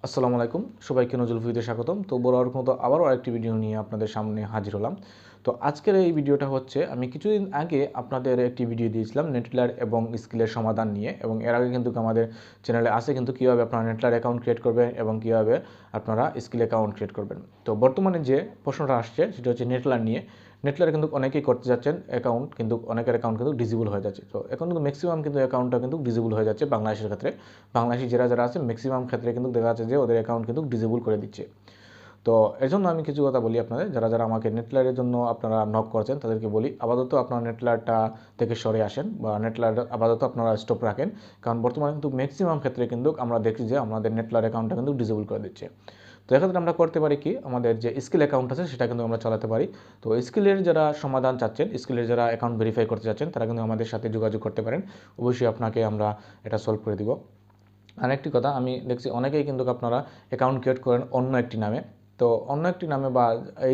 আসসালামু আলাইকুম, সবাইকে নজরুল ভিডিওতে স্বাগতম। তো বরাবর মতো আবারও আরেকটি ভিডিও নিয়ে আপনাদের সামনে হাজির হলাম। তো আজকের এই ভিডিওটা হচ্ছে আমি কিছুদিন আগে আপনাদের একটি ভিডিও দিয়েছিলাম নেটলার এবং স্কিলের সমাধান নিয়ে, এবং এর আগে কিন্তু আমাদের চ্যানেলে আছে কিন্তু কীভাবে আপনারা নেটলার অ্যাকাউন্ট ক্রিয়েট করবেন এবং কীভাবে আপনারা স্কিল অ্যাকাউন্ট ক্রিয়েট করবেন। তো বর্তমানে যে প্রশ্নটা আসছে সেটা হচ্ছে নেটলার নিয়ে। নেটলারে কিন্তু অনেকেই করতে যাচ্ছেন অ্যাকাউন্ট, কিন্তু অনেকের অ্যাকাউন্ট কিন্তু ডিসেবল হয়ে যাচ্ছে। তো এখন কিন্তু ম্যাক্সিমাম কিন্তু অ্যাকাউন্টটা কিন্তু ডিসেবল হয়ে যাচ্ছে বাংলাদেশের ক্ষেত্রে। বাংলাদেশি যারা আছে ম্যাক্সিমাম ক্ষেত্রে কিন্তু দেখা যাচ্ছে যে ওদের অ্যাকাউন্ট কিন্তু ডিসেবল করে দিচ্ছে। তো এর জন্য আমি কিছু কথা বলি আপনাদের, যারা আমাকে নেটলারের জন্য আপনারা নক করছেন তাদেরকে বলি আপাতত আপনারা নেটলারটা থেকে সরে আসেন বা নেটলার আপাতত আপনারা স্টপ রাখেন। কারণ বর্তমানে কিন্তু ম্যাক্সিমাম ক্ষেত্রে কিন্তু আমরা দেখছি যে আমাদের নেটলার অ্যাকাউন্টটা কিন্তু ডিসেবল করে দিচ্ছে। তো এক্ষেত্রে আমরা করতে পারি কি, আমাদের যে স্কিল অ্যাকাউন্ট আছে সেটা কিন্তু আমরা চালাতে পারি। তো স্কিলের যারা সমাধান চাচ্ছেন, স্কিলের যারা অ্যাকাউন্ট ভেরিফাই করতে চাচ্ছেন তারা কিন্তু আমাদের সাথে যোগাযোগ করতে পারেন। অবশ্যই আপনাকে আমরা এটা সলভ করে দিব। আরেকটি কথা, আমি দেখছি অনেকেই কিন্তু আপনারা অ্যাকাউন্ট ক্রিয়েট করেন অন্য একটি নামে। তো অন্য একটি নামে বা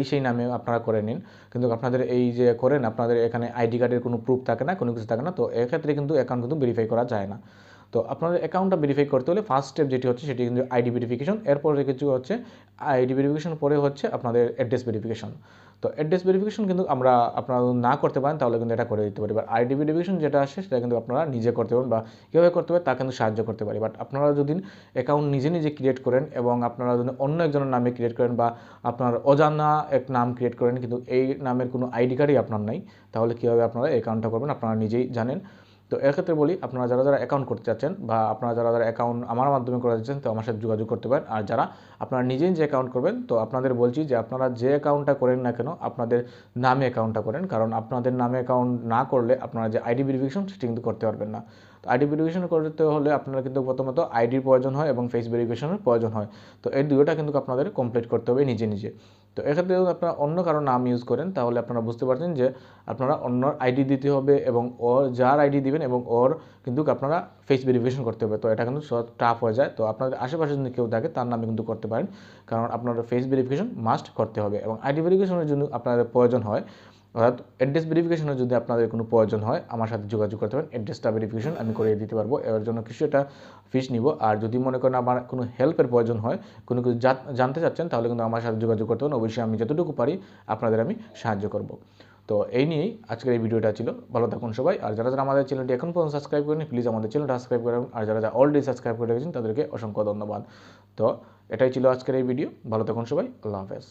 সেই নামে আপনারা করে নিন, কিন্তু আপনাদের এই যে করেন আপনাদের এখানে আইডি কার্ডের কোনো প্রুফ থাকে না, কোনো কিছু থাকে না। তো এক্ষেত্রে কিন্তু অ্যাকাউন্ট কিন্তু ভেরিফাই করা যায় না। তো আপনাদের অ্যাকাউন্টটা ভেরিফাই করতে হলে ফার্স্ট স্টেপ যেটি হচ্ছে সেটি কিন্তু আইডি ভেরিফিকেশন। এরপরে কিছু হচ্ছে আইডি ভেরিফিকেশন, পরে হচ্ছে আপনাদের অ্যাড্রেস ভেরিফিকেশন। তো অ্যাড্রেস ভেরিফিকেশন কিন্তু আপনারা না করতে পারেন তাহলে কিন্তু এটা করে দিতে পারি। বাট আইডি ভেরিফিকেশন যেটা আসে সেটা কিন্তু আপনারা নিজে করতে পারেন বা কীভাবে করতে পারেন তা কিন্তু সাহায্য করতে পারি। বাট আপনারা যদি অ্যাকাউন্ট নিজে ক্রিয়েট করেন এবং আপনারা যদি অন্য একজনের নামে ক্রিয়েট করেন বা আপনার অজানা এক নাম ক্রিয়েট করেন কিন্তু এই নামের কোনো আইডি কার্ডই আপনার নাই, তাহলে কীভাবে আপনারা অ্যাকাউন্টটা করবেন আপনারা নিজেই জানেন। তো এক্ষেত্রে বলি, আপনারা যারা অ্যাকাউন্ট করতে চাচ্ছেন বা আপনারা যারা অ্যাকাউন্ট আমার মাধ্যমে করে দিচ্ছেন তো আমার সাথে যোগাযোগ করতে পারেন। আর যারা আপনারা নিজে অ্যাকাউন্ট করবেন তো আপনাদের বলছি যে আপনারা যে অ্যাকাউন্টটা করেন না কেন আপনাদের নামে অ্যাকাউন্টটা করেন, কারণ আপনাদের নামে অ্যাকাউন্ট না করলে আপনারা যে আইডি ভেরিফিকেশন সেটা কিন্তু করতে পারবেন না। তো আইডি ভেরিফিকেশন করতে হলে আপনারা কিন্তু প্রথমত আইডির প্রয়োজন হয় এবং ফেস ভেরিফিকেশনের প্রয়োজন হয়। তো এই দুটোটা কিন্তু আপনাদের কমপ্লিট করতে হবে নিজে। তো এক্ষেত্রে যদি আপনারা অন্য কারো নাম ইউজ করেন তাহলে আপনারা বুঝতে পারছেন যে আপনারা অন্য আইডি দিতে হবে এবং ওর যার আইডি দিবেন এবং ওর কিন্তু আপনারা ফেস ভেরিফিকেশন করতে হবে। তো এটা কিন্তু টাফ হয়ে যায়। তো আপনাদের আশেপাশে যদি কেউ থাকে তার নামে কিন্তু করতে পারেন, কারণ আপনারা ফেস ভেরিফিকেশন মাস্ট করতে হবে। এবং আইডি ভেরিফিকেশনের জন্য আপনাদের প্রয়োজন হয়, অর্থাৎ অ্যাড্রেস ভেরিফিকেশনের যদি আপনাদের কোনো প্রয়োজন হয় আমার সাথে যোগাযোগ করতে পারেন। অ্যাড্রেসটা ভেরিফিকেশন আমি করে দিতে পারবো, এর জন্য কিছু একটা ফিস নিব। আর যদি মনে করেন আমার কোনো হেল্পের প্রয়োজন হয়, কোনো কিছু জানতে চাচ্ছেন তাহলে কিন্তু আমার সাথে যোগাযোগ করতে পারেন। অবশ্যই আমি যতটুকু পারি আপনাদের আমি সাহায্য করব। তো এই নিয়েই আজকের এই ভিডিওটা ছিল। ভালো থাকুন সবাই। আর যারা আমাদের চ্যানেলটি এখন পর্যন্ত সাবস্ক্রাইব করেনি প্লিজ আমাদের চ্যানেলটা সাবস্ক্রাইব করেন। আর যারা অলরেডি সাবস্ক্রাইব করে রেখেছেন তাদেরকে অসংখ্য ধন্যবাদ। তো এটাই ছিল আজকের এই ভিডিও। ভালো থাকুন সবাই। আল্লাহ হাফেজ।